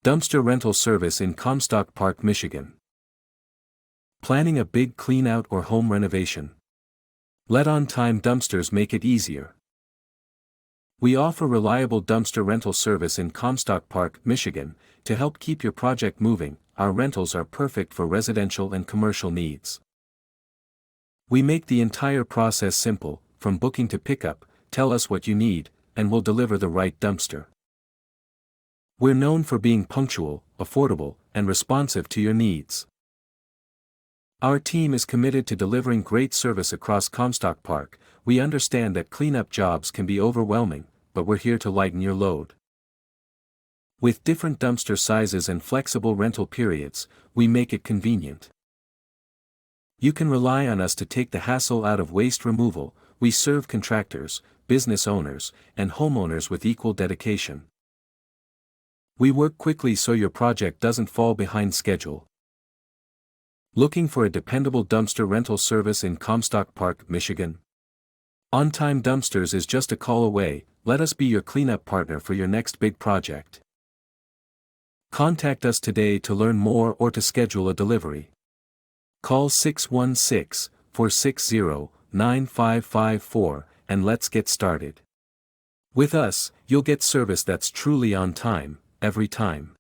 Dumpster rental service in Comstock Park, Michigan. Planning a big clean-out or home renovation. Let on-time dumpsters make it easier. We offer reliable dumpster rental service in Comstock Park, Michigan. To help keep your project moving, our rentals are perfect for residential and commercial needs. We make the entire process simple, from booking to pickup. Tell us what you need, and we'll deliver the right dumpster. We're known for being punctual, affordable, and responsive to your needs. Our team is committed to delivering great service across Comstock Park. We understand that cleanup jobs can be overwhelming, but we're here to lighten your load. With different dumpster sizes and flexible rental periods, we make it convenient. You can rely on us to take the hassle out of waste removal. We serve contractors, business owners, and homeowners with equal dedication. We work quickly so your project doesn't fall behind schedule. Looking for a dependable dumpster rental service in Comstock Park, Michigan? On-time dumpsters is just a call away. Let us be your cleanup partner for your next big project. Contact us today to learn more or to schedule a delivery. Call 616-460-9554 and let's get started. With us, you'll get service that's truly on time, every time.